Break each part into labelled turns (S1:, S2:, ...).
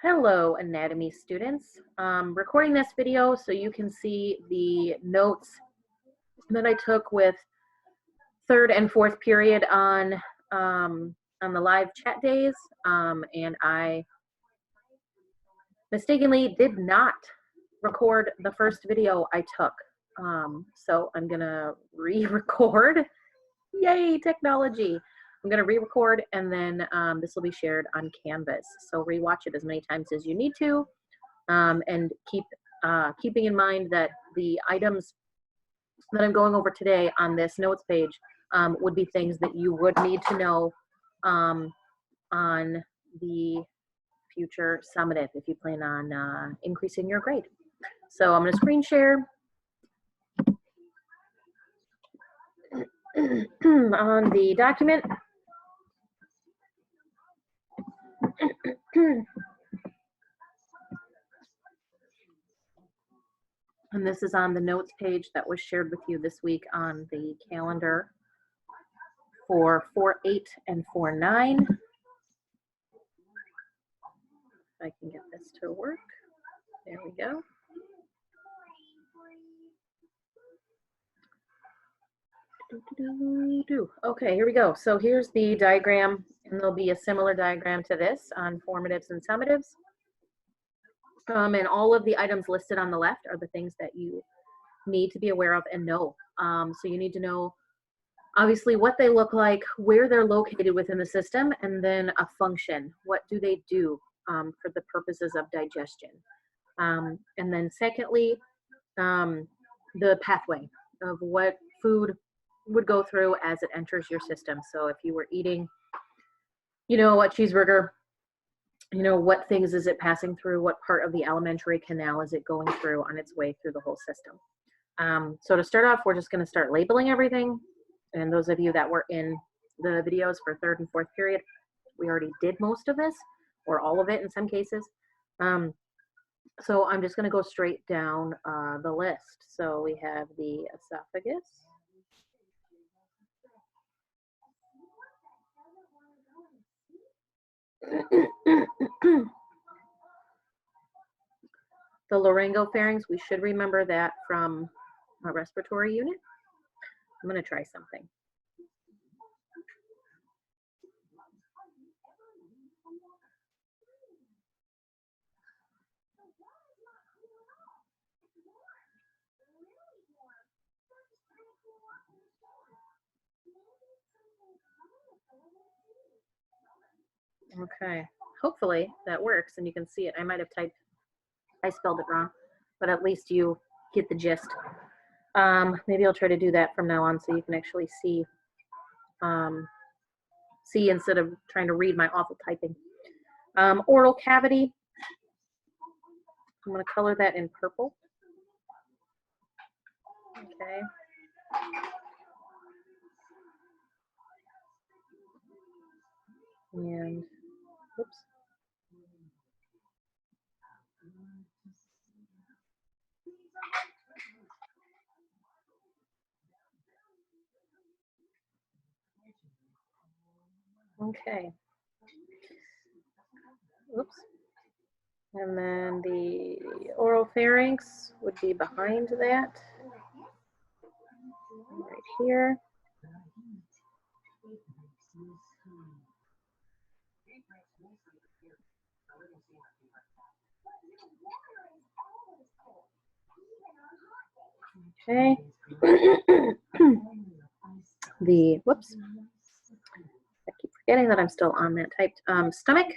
S1: Hello, anatomy students. Recording this video so you can see the notes that I took with third and fourth period on the live chat days, and I mistakenly did not record the first video I took. So I'm gonna re-record. Yay, technology! I'm gonna re-record, and then this will be shared on Canvas. So rewatch it as many times as you need to. And keeping in mind that the items that I'm going over today on this notes page would be things that you would need to know on the future summative if you plan on increasing your grade. So I'm going to screen share on the document. And this is on the notes page that was shared with you this week on the calendar for 4-8 and 4-9. If I can get this to work. There we go. Okay, here we go. So here's the diagram, and there'll be a similar diagram to this on formatives and summatives. And all of the items listed on the left are the things that you need to be aware of and know. So you need to know, obviously, what they look like, where they're located within the system, and then a function. What do they do for the purposes of digestion? And then secondly, the pathway of what food would go through as it enters your system. So if you were eating, a cheeseburger, what things is it passing through? What part of the alimentary canal is it going through on its way through the whole system? So to start off, we're just going to start labeling everything. And those of you that were in the videos for third and fourth period, we already did most of this, or all of it in some cases. So I'm just going to go straight down the list. So we have the esophagus. The laryngopharynx, we should remember that from a respiratory unit. I'm going to try something. Okay, hopefully that works and you can see it. I might have I spelled it wrong, but at least you get the gist. Maybe I'll try to do that from now on so you can actually see instead of trying to read my awful typing. Oral cavity, I'm going to color that in purple. Okay. And, oops. Okay. Oops. And then the oral pharynx would be behind that, right here. Okay. Whoops. I keep forgetting that I'm still on that typed. Stomach.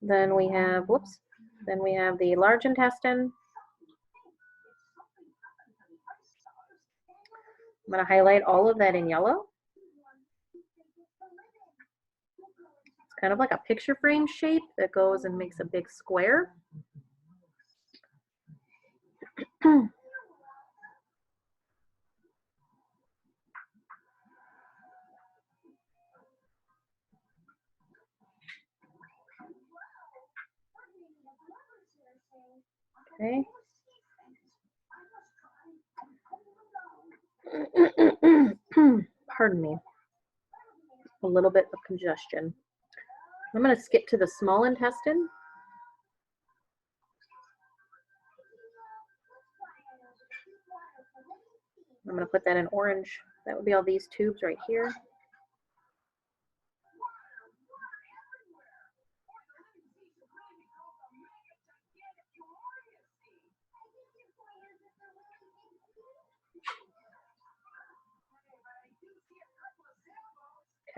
S1: Then we have, then we have the large intestine. I'm going to highlight all of that in yellow. It's kind of like a picture frame shape that goes and makes a big square. Okay. pardon me, a little bit of congestion. I'm going to skip to the small intestine. I'm going to put that in orange. That would be all these tubes right here.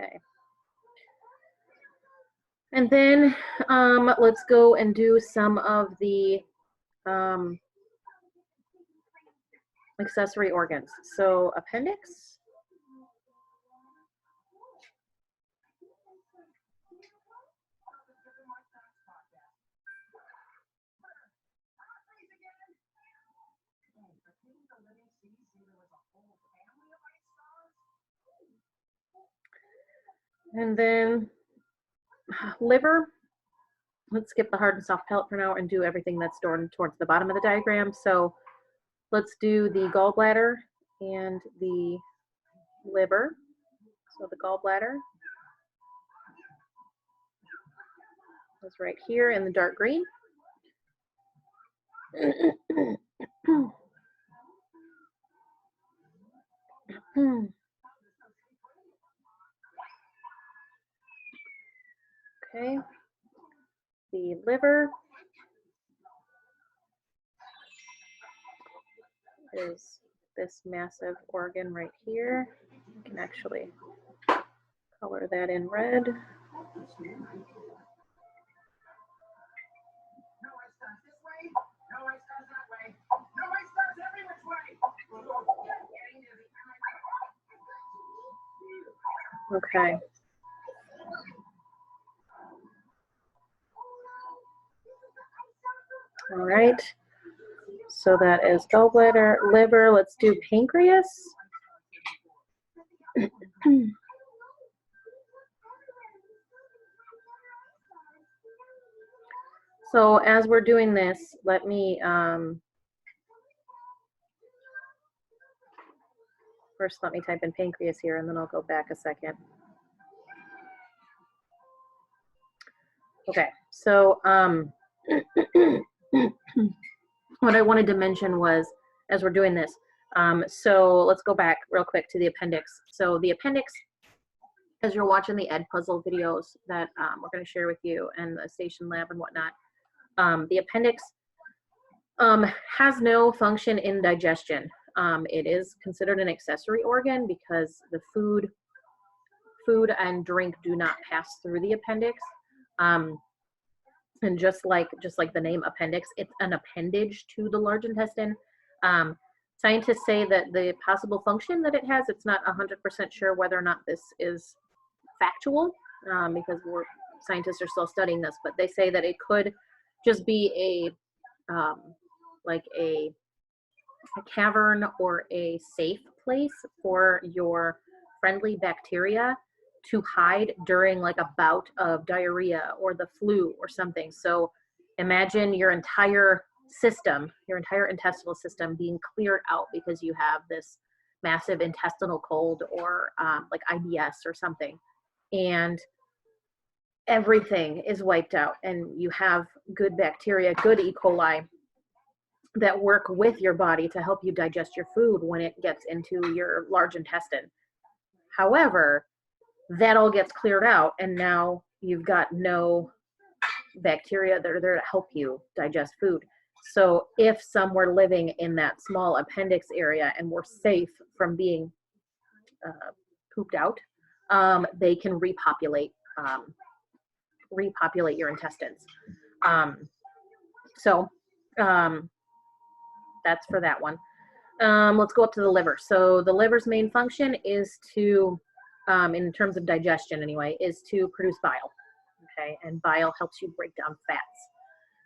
S1: Okay. And then let's go and do some of the accessory organs. So appendix. And then liver. Let's skip the hard and soft pellet for now and do everything that's stored towards the bottom of the diagram. So let's do the gallbladder and the liver. So the gallbladder is right here in the dark green. Okay, the liver is this massive organ right here. You can actually color that in red. Okay. All right. So that is gallbladder, liver. Let's do pancreas. So as we're doing this, let me first let me type in pancreas here, and then I'll go back a second. Okay, so what I wanted to mention was, as we're doing this, so let's go back real quick to the appendix. So the appendix, as you're watching the Edpuzzle videos that we're going to share with you and the station lab and whatnot, the appendix has no function in digestion. It is considered an accessory organ because the food and drink do not pass through the appendix. And just like the name appendix, it's an appendage to the large intestine. Scientists say that the possible function that it has, it's not 100% sure whether or not this is factual, because scientists are still studying this, but they say that it could just be like a cavern or a safe place for your friendly bacteria to hide during like a bout of diarrhea or the flu or something. So imagine your entire system, your entire intestinal system being cleared out because you have this massive intestinal cold or like IBS or something, and everything is wiped out and you have good bacteria, good E. coli that work with your body to help you digest your food when it gets into your large intestine. However, that all gets cleared out and now you've got no bacteria that are there to help you digest food. So if some were living in that small appendix area and were safe from being pooped out, they can repopulate your intestines. That's for that one. Let's go up to the liver. So the liver's main function is to, in terms of digestion anyway, is to produce bile. Okay, and bile helps you break down fats.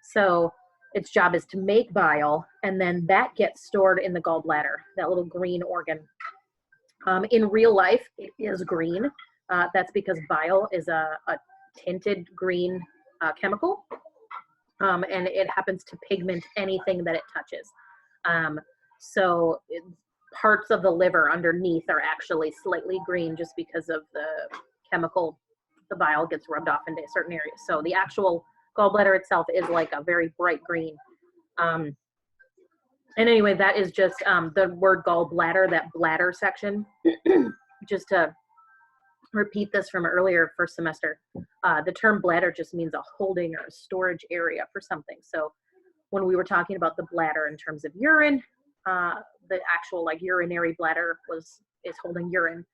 S1: So its job is to make bile, and then that gets stored in the gallbladder, that little green organ. In real life, it is green. That's because bile is a tinted green chemical, and it happens to pigment anything that it touches. So parts of the liver underneath are actually slightly green just because of the chemical, the bile gets rubbed off into certain areas. So the actual gallbladder itself is like a very bright green. And anyway, that is just the word gallbladder, that bladder section. Just to repeat this from earlier first semester, the term bladder just means a holding or a storage area for something. So when we were talking about the bladder in terms of urine, the actual like urinary bladder is holding urine.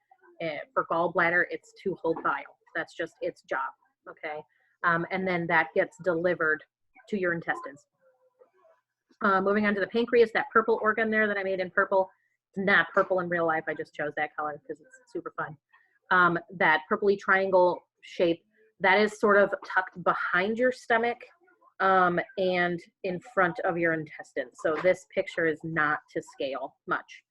S1: For gallbladder, it's to hold bile. That's just its job, okay? And then that gets delivered to your intestines. Moving on to the pancreas, that purple organ there that I made in purple. It's not purple in real life. I just chose that color because it's super fun. That purpley triangle shape, that is sort of tucked behind your stomach and in front of your intestines. So this picture is not to scale much.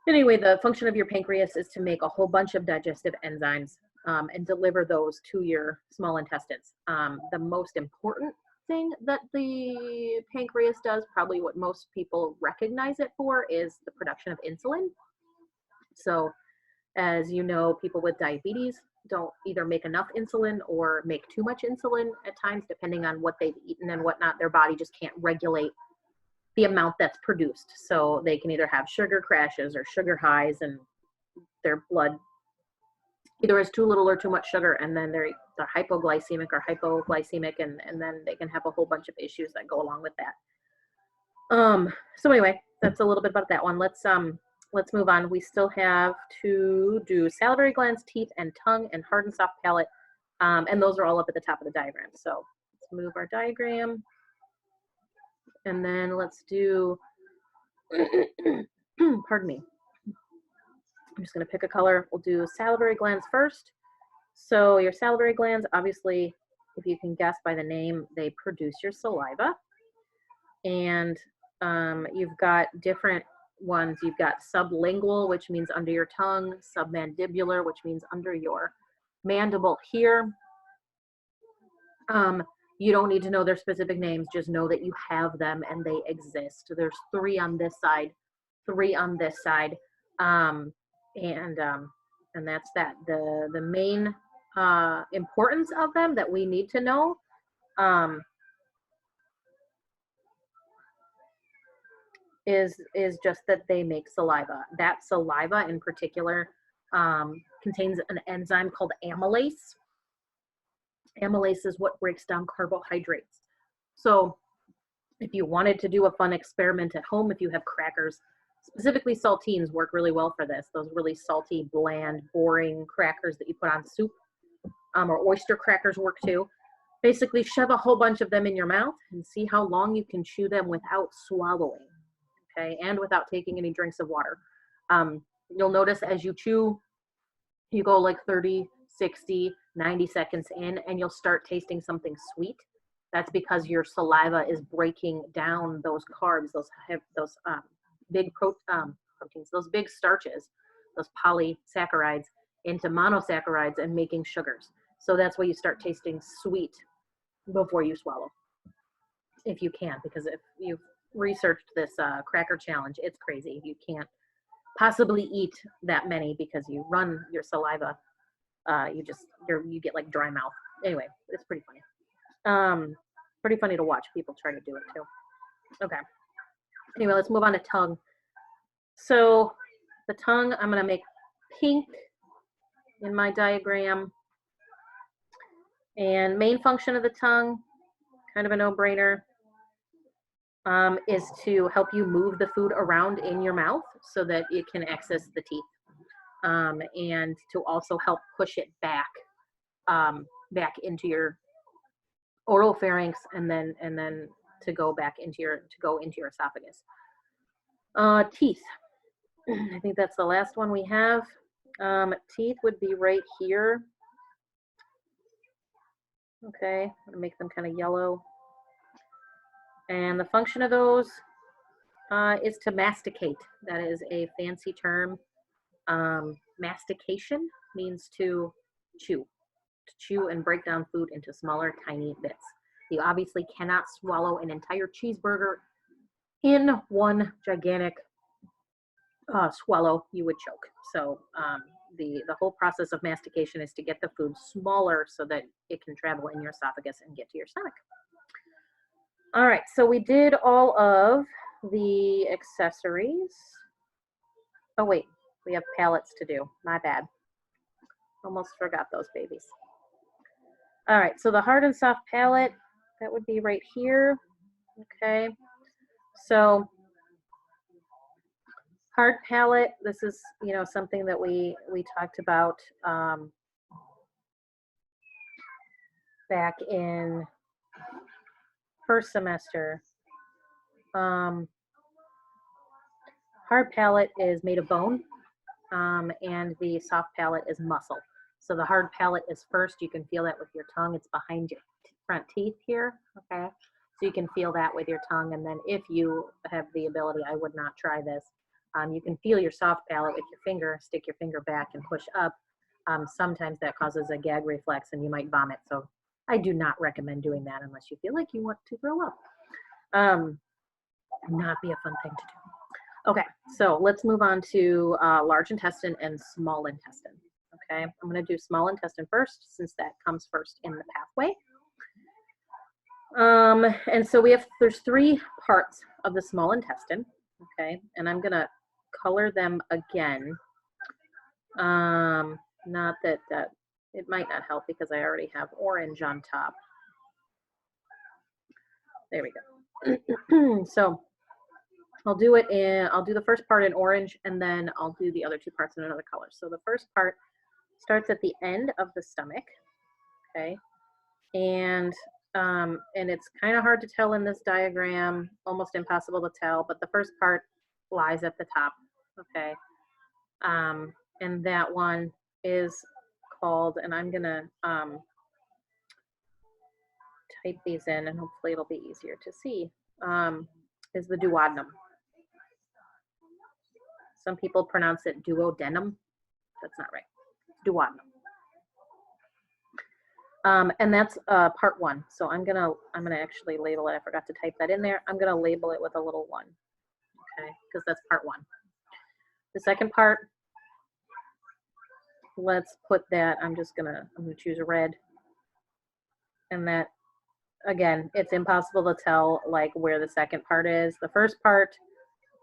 S1: Anyway, the function of your pancreas is to make a whole bunch of digestive enzymes and deliver those to your small intestines. The most important thing that the pancreas does, probably what most people recognize it for, is the production of insulin. So as you know, people with diabetes don't either make enough insulin or make too much insulin at times, depending on what they've eaten and whatnot. Their body just can't regulate the amount that's produced. So they can either have sugar crashes or sugar highs, and their blood either has too little or too much sugar, and then they're hypoglycemic or hypoglycemic, and then they can have a whole bunch of issues that go along with that. So anyway, that's a little bit about that one. Let's move on. We still have to do salivary glands, teeth, and tongue, and hard and soft palate. And those are all up at the top of the diagram. So let's move our diagram. And then let's do, pardon me. I'm just going to pick a color. We'll do salivary glands first. So your salivary glands, obviously, if you can guess by the name, they produce your saliva. And you've got different ones. You've got sublingual, which means under your tongue, submandibular, which means under your mandible here. You don't need to know their specific names, just know that you have them and they exist. There's 3 on this side, 3 on this side, and that's that. The main importance of them that we need to know is just that they make saliva. That saliva in particular contains an enzyme called amylase. Amylase is what breaks down carbohydrates. So if you wanted to do a fun experiment at home, if you have crackers, specifically saltines work really well for this. Those really salty, bland, boring crackers that you put on soup, or oyster crackers work too. Basically shove a whole bunch of them in your mouth and see how long you can chew them without swallowing, okay, and without taking any drinks of water. You'll notice as you chew, you go like 30, 60, 90 seconds in, and you'll start tasting something sweet. That's because your saliva is breaking down those carbs, those big proteins, those big starches, those polysaccharides into monosaccharides and making sugars. So that's why you start tasting sweet before you swallow, if you can, because if you've researched this cracker challenge, it's crazy. You can't possibly eat that many because you run your saliva. You get like dry mouth. Anyway, it's pretty funny. Pretty funny to watch people try to do it too. Okay. Anyway, let's move on to tongue. So the tongue, I'm going to make pink in my diagram. And main function of the tongue, kind of a no-brainer, is to help you move the food around in your mouth so that it can access the teeth, and to also help push it back into your oral pharynx, and then to go into your esophagus. Teeth. I think that's the last one we have. Teeth would be right here. Okay, I'm gonna make them kind of yellow. And the function of those is to masticate. That is a fancy term. Mastication means to chew and break down food into smaller, tiny bits. You obviously cannot swallow an entire cheeseburger in one gigantic swallow, you would choke. So the whole process of mastication is to get the food smaller so that it can travel in your esophagus and get to your stomach. All right, so we did all of the accessories. Oh wait, we have palates to do. My bad. Almost forgot those babies. All right, so the hard and soft palate, that would be right here. Okay, so hard palate, this is, you know, something that we talked about back in first semester. Hard palate is made of bone, and the soft palate is muscle. So the hard palate is first. You can feel that with your tongue. It's behind your front teeth here, okay? So you can feel that with your tongue, and then if you have the ability, I would not try this, you can feel your soft palate with your finger, stick your finger back and push up. Sometimes that causes a gag reflex and you might vomit. So I do not recommend doing that unless you feel like you want to throw up. Not be a fun thing to do. Okay, so let's move on to large intestine and small intestine. Okay, I'm going to do small intestine first since that comes first in the pathway. And so there's 3 parts of the small intestine. Okay, and I'm going to color them again. Not that it might not help because I already have orange on top. There we go. So I'll do the first part in orange, and then I'll do the other 2 parts in another color. So the first part starts at the end of the stomach, okay? And it's kind of hard to tell in this diagram, almost impossible to tell, but the first part lies at the top, okay? And that one is called, and I'm gonna type these in and hopefully it'll be easier to see, is the duodenum. Some people pronounce it duodenum. That's not right. Duodenum. And that's part 1. So I'm gonna actually label it. I forgot to type that in there. I'm gonna label it with a little 1, okay? Because that's part 1. The second part, let's put that. I'm gonna choose a red, and that, again, it's impossible to tell like where the second part is. The first part,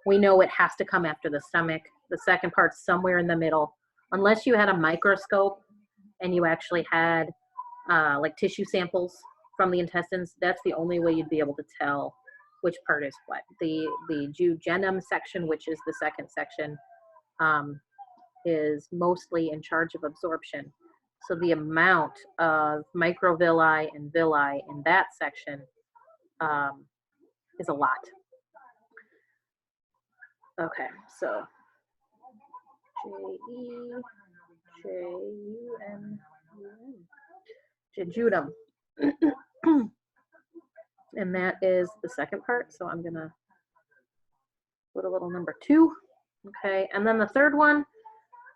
S1: we know it has to come after the stomach. The second part's somewhere in the middle, unless you had a microscope and you actually had like tissue samples from the intestines. That's the only way you'd be able to tell which part is what. The jejunum section, which is the second section, is mostly in charge of absorption. So the amount of microvilli and villi in that section is a lot. Okay, so J-E-J-U-N, jejunum. And that is the second part. So I'm gonna put a little number 2. Okay, and then the third one,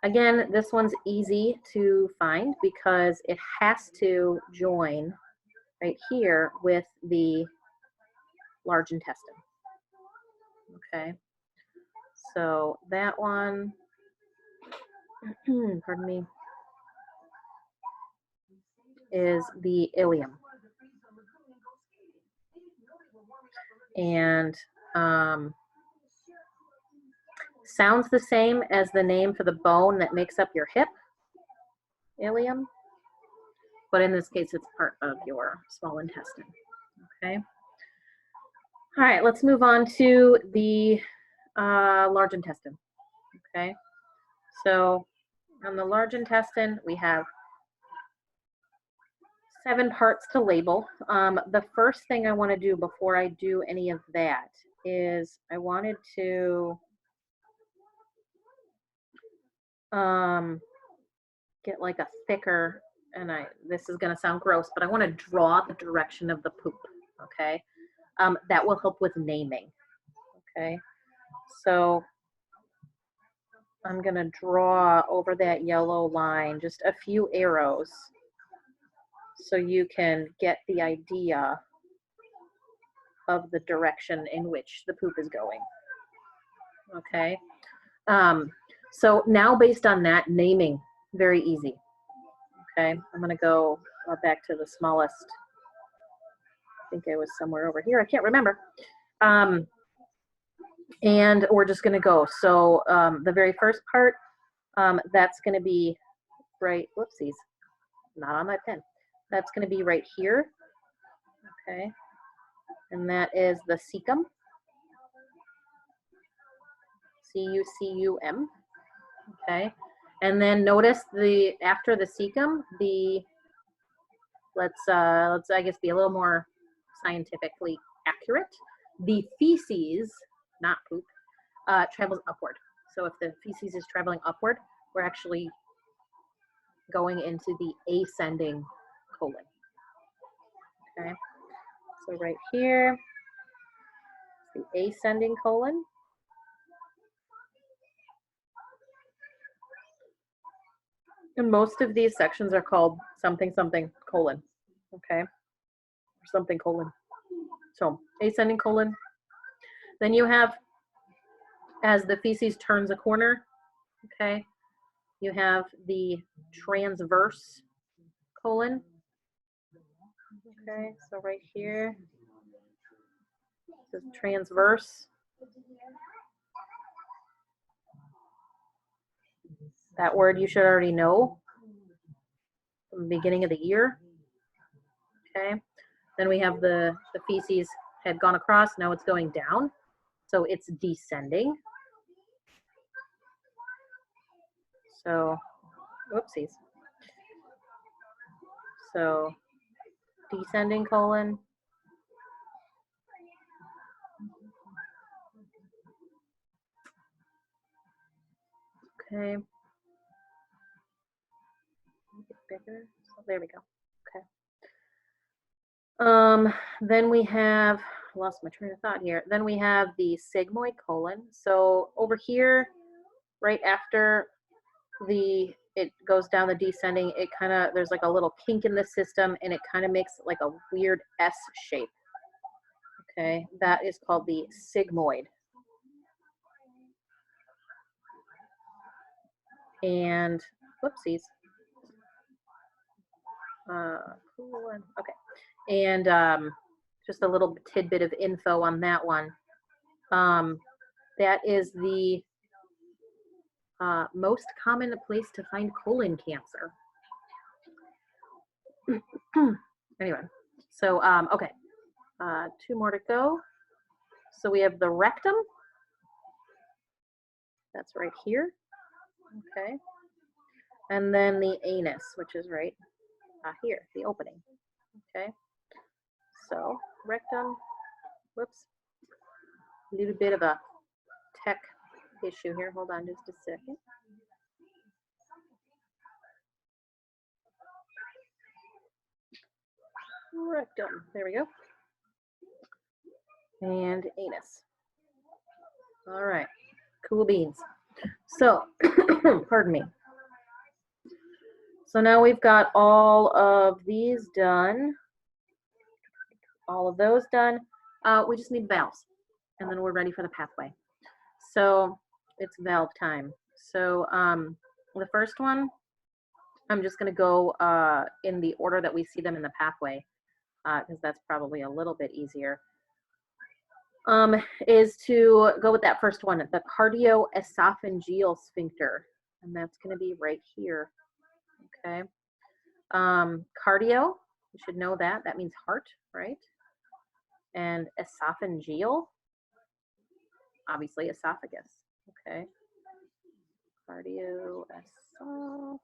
S1: again, this one's easy to find because it has to join right here with the large intestine. Okay, so that one, pardon me, is the ileum. And sounds the same as the name for the bone that makes up your hip, ileum, but in this case, it's part of your small intestine, okay? All right, let's move on to the large intestine, okay? So on the large intestine, we have 7 parts to label. The first thing I want to do before I do any of that is I wanted to get like a thicker, and this is going to sound gross, but I want to draw the direction of the poop, okay? That will help with naming, okay? So I'm going to draw over that yellow line just a few arrows so you can get the idea of the direction in which the poop is going, okay? So now based on that, naming, very easy. Okay, I'm gonna go back to the smallest. I think I was somewhere over here, I can't remember. And we're just gonna go. So the very first part, that's gonna be right, whoopsies, not on my pen. That's gonna be right here, okay? And that is the cecum, C-U-C-U-M, okay? And then notice the, after the cecum, the, let's I guess be a little more scientifically accurate. The feces, not poop, travels upward. So if the feces is traveling upward, we're actually going into the ascending colon. Okay, so right here, the ascending colon. And most of these sections are called something something colon. Okay, or something colon. So ascending colon. Then you have, as the feces turns a corner, okay, you have the transverse colon. Okay, so right here, this is transverse. That word you should already know from the beginning of the year. Okay, then we have the feces had gone across, now it's going down, so it's descending. So, whoopsies. So, descending colon. Okay. Bigger. So there we go. Okay. Then we have, I lost my train of thought here. Then we have the sigmoid colon. So over here, right after it goes down the descending, it kind of, there's like a little kink in the system and it kind of makes like a weird S shape. Okay, that is called the sigmoid. And whoopsies. Okay, and just a little tidbit of info on that one. That is the most common place to find colon cancer. Anyway, so okay, 2 more to go. So we have the rectum. That's right here. Okay, and then the anus, which is right here, the opening. Okay, so rectum. Whoops, a little bit of a tech issue here. Hold on just a second. Rectum, there we go. And anus. All right, cool beans. So, pardon me. So now we've got all of these done, all of those done. We just need valves, and then we're ready for the pathway. So it's valve time. So the first one, I'm just going to go in the order that we see them in the pathway, because that's probably a little bit easier. Is to go with that first one, the cardioesophageal sphincter, and that's going to be right here. Okay. Cardio, you should know that. That means heart, right? And esophageal, obviously esophagus. Okay. Cardioesophageal.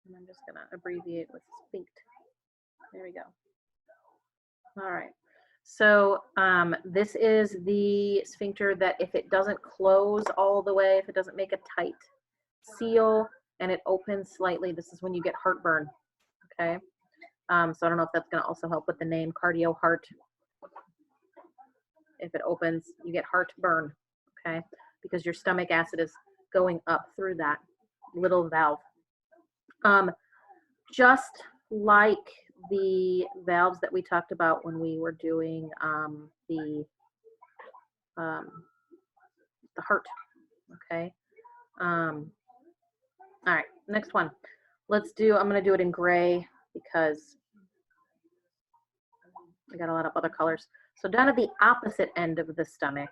S1: And I'm just gonna abbreviate with sphinct. There we go. All right. So this is the sphincter that if it doesn't close all the way, if it doesn't make a tight seal and it opens slightly, this is when you get heartburn. Okay. So I don't know if that's going to also help with the name cardio heart. If it opens, you get heartburn. Okay. Because your stomach acid is going up through that little valve. Just like the valves that we talked about when we were doing the the heart, okay? All right, next one. Let's do, I'm gonna do it in gray because I got a lot of other colors. So down at the opposite end of the stomach,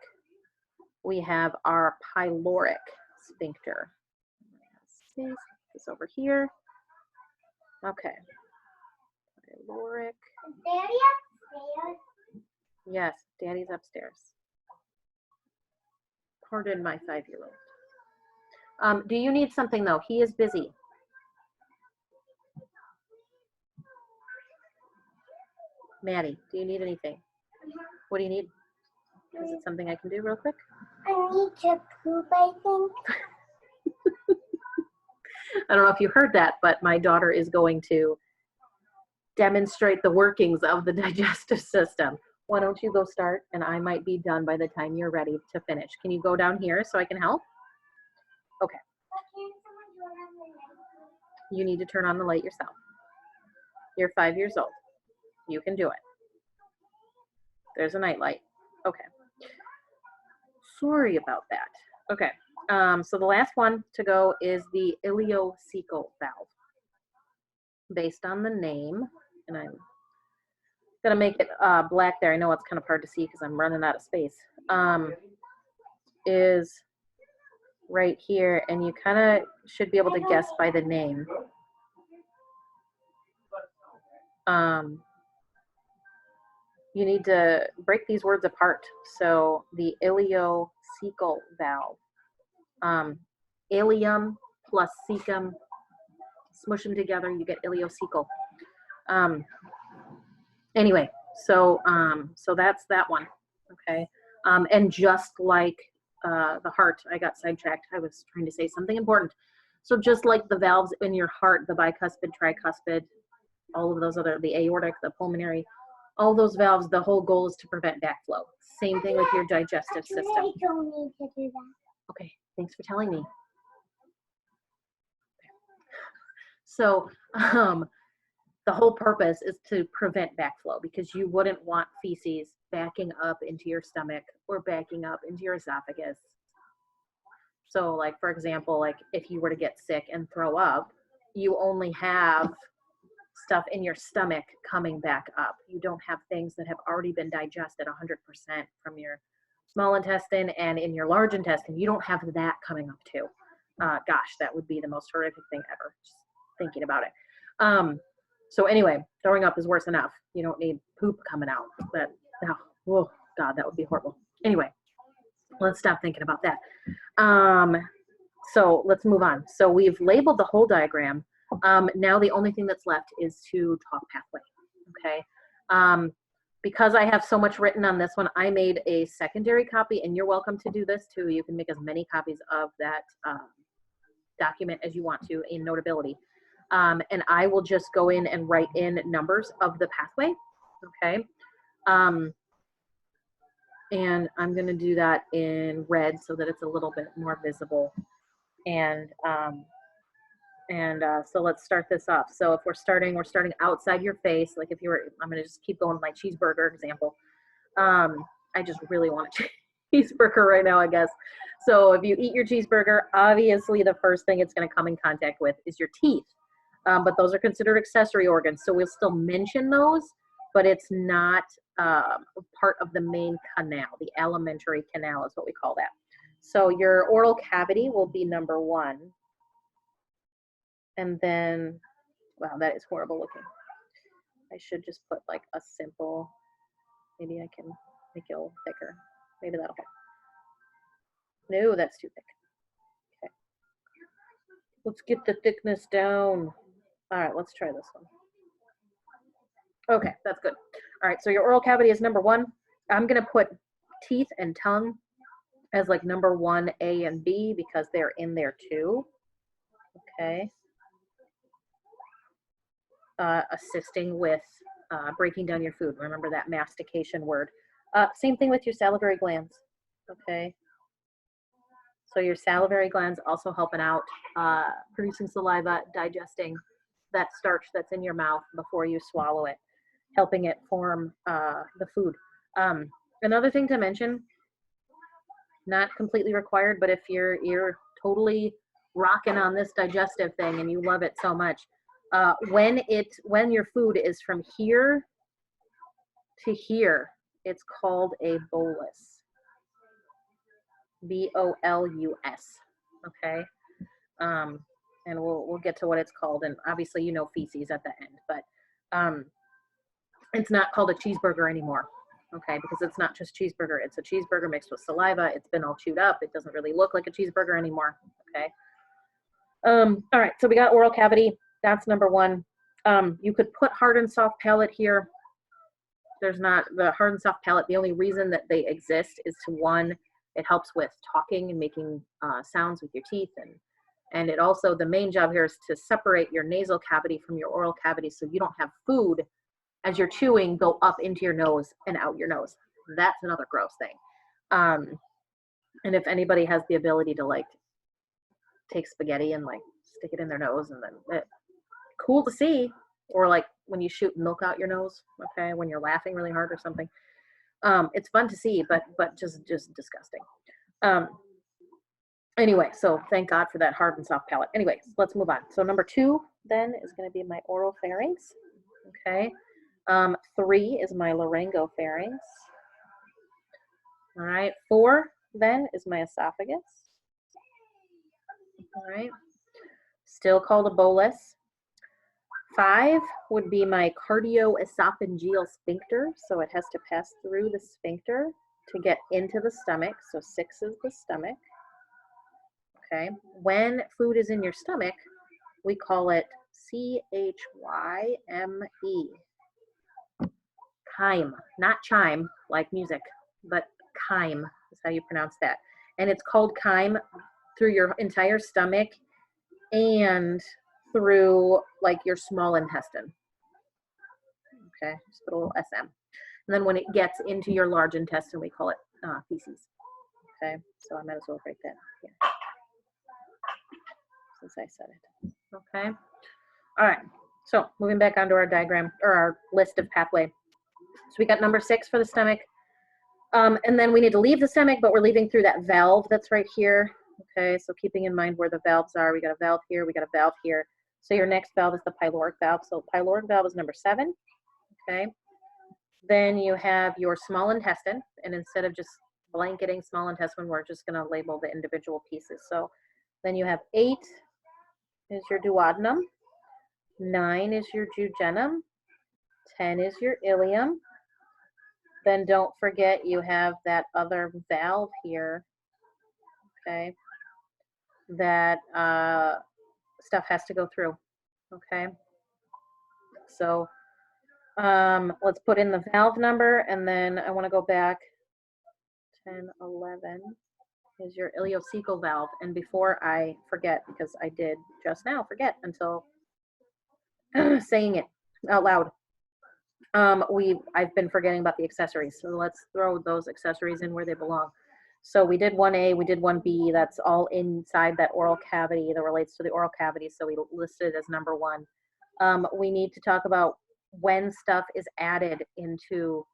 S1: we have our pyloric sphincter. This over here. Okay. Pyloric.
S2: Is Daddy upstairs?
S1: Yes, Daddy's upstairs. Pardon my 5-year-old. Do you need something though? He is busy. Maddie, do you need anything? What do you need? Is it something I can do real quick?
S2: I need to poop, I think.
S1: I don't know if you heard that, but my daughter is going to demonstrate the workings of the digestive system. Why don't you go start, and I might be done by the time you're ready to finish. Can you go down here so I can help? Okay. You need to turn on the light yourself. You're 5 years old. You can do it. There's a night light. Okay. Sorry about that. Okay. So the last one to go is the ileocecal valve. Based on the name, and I'm gonna make it black there. I know it's kind of hard to see because I'm running out of space. Is right here, and you kind of should be able to guess by the name. You need to break these words apart. So the ileocecal valve. Ileum plus cecum, smush them together, you get ileocecal. Anyway, so that's that one, okay? And just like the heart, I got sidetracked. I was trying to say something important. So just like the valves in your heart, the bicuspid, tricuspid, all of those other, the aortic, the pulmonary, all those valves, the whole goal is to prevent backflow. Same thing with your digestive system.
S2: I don't need to do that.
S1: Okay, thanks for telling me. So the whole purpose is to prevent backflow because you wouldn't want feces backing up into your stomach or backing up into your esophagus. So like, for example, like if you were to get sick and throw up, you only have stuff in your stomach coming back up. You don't have things that have already been digested 100% from your small intestine and in your large intestine. You don't have that coming up too. Gosh, that would be the most horrific thing ever, just thinking about it. So anyway, throwing up is worse enough. You don't need poop coming out. But, oh God, that would be horrible. Anyway, let's stop thinking about that. So let's move on. So we've labeled the whole diagram. Now the only thing that's left is to talk pathway, okay? Because I have so much written on this one, I made a secondary copy, and you're welcome to do this too. You can make as many copies of that document as you want to in Notability. And I will just go in and write in numbers of the pathway, okay? And I'm gonna do that in red so that it's a little bit more visible. And so let's start this off. So if we're starting outside your face, like if you were, I'm gonna just keep going with my cheeseburger example. I just really want a cheeseburger right now, I guess. So if you eat your cheeseburger, obviously the first thing it's gonna come in contact with is your teeth. But those are considered accessory organs, so we'll still mention those, but it's not part of the main canal. The alimentary canal is what we call that. So your oral cavity will be number 1. And then, wow, that is horrible looking. I should just put like a simple, maybe I can make it a little thicker. Maybe that'll help. No, that's too thick. Okay. Let's get the thickness down. All right, let's try this one. Okay, that's good. All right, so your oral cavity is number 1. I'm gonna put teeth and tongue as like number 1, A and B, because they're in there too. Okay. Assisting with breaking down your food. Remember that mastication word. Same thing with your salivary glands. Okay. So your salivary glands also helping out producing saliva, digesting that starch that's in your mouth before you swallow it, helping it form the food. Another thing to mention Not completely required, but if you're totally rocking on this digestive thing and you love it so much, when your food is from here to here, it's called a bolus. BOLUS. Okay. And we'll get to what it's called, and obviously you know feces at the end, but it's not called a cheeseburger anymore. Okay, because it's not just cheeseburger, it's a cheeseburger mixed with saliva. It's been all chewed up. It doesn't really look like a cheeseburger anymore. Okay. All right, so we got oral cavity. That's number one. You could put hard and soft palate here. There's not the hard and soft palate. The only reason that they exist is to, one, it helps with talking and making sounds with your teeth, and it also, the main job here is to separate your nasal cavity from your oral cavity so you don't have food as you're chewing go up into your nose and out your nose. That's another gross thing. And if anybody has the ability to like take spaghetti and like stick it in their nose and then cool to see, or like when you shoot milk out your nose, okay, when you're laughing really hard or something. It's fun to see, but just disgusting. Anyway, so thank God for that hard and soft palate. Anyways, let's move on. So number 2 then is going to be my oropharynx. Okay. 3 is my laryngopharynx. All right. 4 then is my esophagus. All right. Still called a bolus. 5 would be my cardioesophageal sphincter. So it has to pass through the sphincter to get into the stomach. So 6 is the stomach. Okay. When food is in your stomach, we call it CHYME. Chyme, not chime like music, but chyme is how you pronounce that. And it's called chyme through your entire stomach and through like your small intestine. Okay, just put a little SM. And then when it gets into your large intestine, we call it feces. Okay, so I might as well write that here since I said it. Okay, all right. So moving back onto our diagram or our list of pathway. So we got number 6 for the stomach. And then we need to leave the stomach, but we're leaving through that valve that's right here. Okay, so keeping in mind where the valves are, we got a valve here, we got a valve here. So your next valve is the pyloric valve. So pyloric valve is number 7. Okay. Then you have your small intestine, and instead of just blanketing small intestine, we're just going to label the individual pieces. So then you have 8 is your duodenum, 9 is your jejunum, 10 is your ileum. Then don't forget you have that other valve here, okay, that stuff has to go through, okay? So let's put in the valve number, and then I want to go back. 10, 11 is your ileocecal valve. And before I forget, because I did just now forget until saying it out loud, I've been forgetting about the accessories. So let's throw those accessories in where they belong. So we did 1A, we did 1B. That's all inside that oral cavity that relates to the oral cavity. So we listed it as number 1. We need to talk about when stuff is added into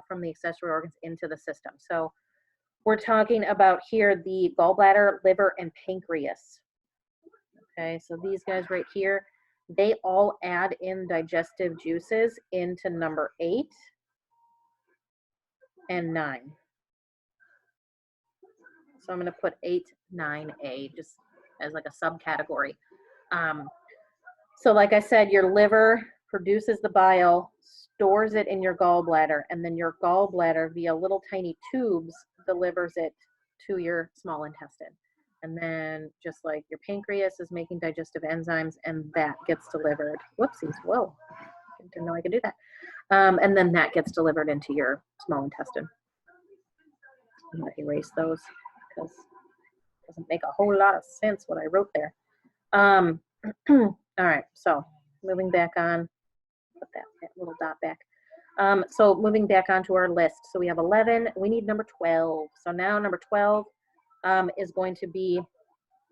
S1: from the accessory organs into the system. So we're talking about here the gallbladder, liver, and pancreas. Okay, so these guys right here, they all add in digestive juices into number 8 and 9. So I'm going to put 8, 9A just as like a subcategory. So like I said, your liver produces the bile, stores it in your gallbladder, and then your gallbladder via little tiny tubes delivers it to your small intestine. And then just like your pancreas is making digestive enzymes, and that gets delivered. Whoopsies, whoa, didn't know I could do that. And then that gets delivered into your small intestine. I'm gonna erase those because it doesn't make a whole lot of sense what I wrote there. All right, so moving back on, put that little dot back. So moving back onto our list. So we have 11, we need number 12. So now number 12 is going to be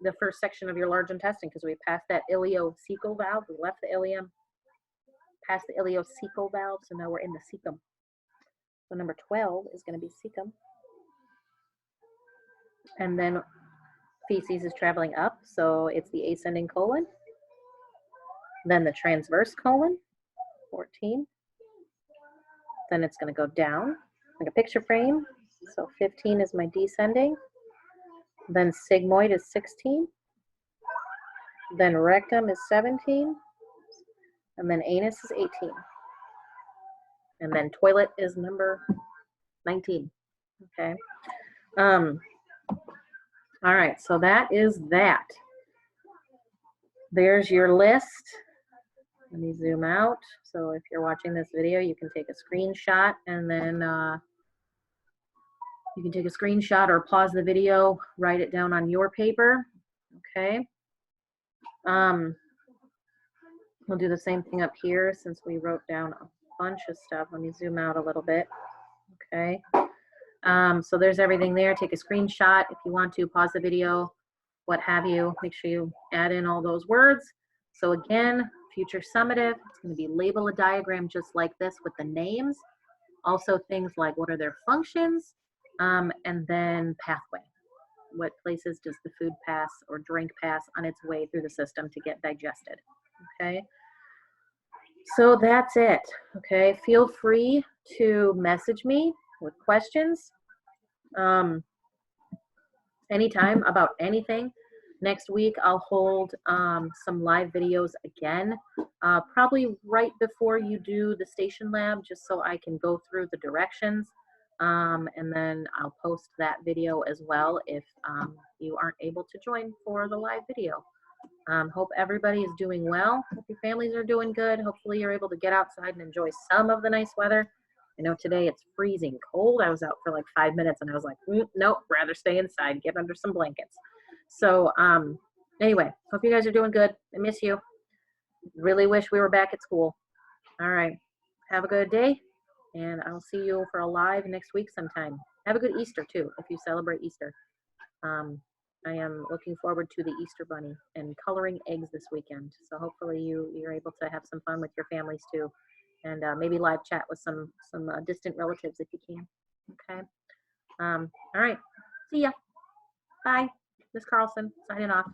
S1: the first section of your large intestine, because we passed that ileocecal valve, we left the ileum, past the ileocecal valve, so now we're in the cecum. So number 12 is going to be cecum. and then feces is traveling up, so it's the ascending colon. Then the transverse colon, 14. Then it's going to go down like a picture frame. So 15 is my descending. Then sigmoid is 16. Then rectum is 17. And then anus is 18. And then toilet is number 19. Okay. All right, so that is that. There's your list. Let me zoom out. So if you're watching this video, you can take a screenshot and then you can take a screenshot or pause the video, write it down on your paper. Okay. We'll do the same thing up here since we wrote down a bunch of stuff. Let me zoom out a little bit. Okay. So there's everything there. Take a screenshot if you want to, pause the video, what have you. Make sure you add in all those words. So again, future summative, it's going to be label a diagram just like this with the names. Also things like what are their functions, and then pathway. What places does the food pass or drink pass on its way through the system to get digested? Okay. So that's it. Okay. Feel free to message me with questions anytime about anything. Next week I'll hold some live videos again, probably right before you do the station lab, just so I can go through the directions, and then I'll post that video as well if you aren't able to join for the live video. Hope everybody is doing well. Hope your families are doing good. Hopefully you're able to get outside and enjoy some of the nice weather. I know today it's freezing cold. I was out for like 5 minutes and I was like, nope, rather stay inside, get under some blankets. So anyway, hope you guys are doing good. I miss you. Really wish we were back at school. All right. Have a good day, and I'll see you for a live next week sometime. Have a good Easter too, if you celebrate Easter. I am looking forward to the Easter bunny and coloring eggs this weekend. So hopefully you're able to have some fun with your families too, and maybe live chat with some distant relatives if you can. Okay. All right. See ya. Bye. Ms. Carlson signing off.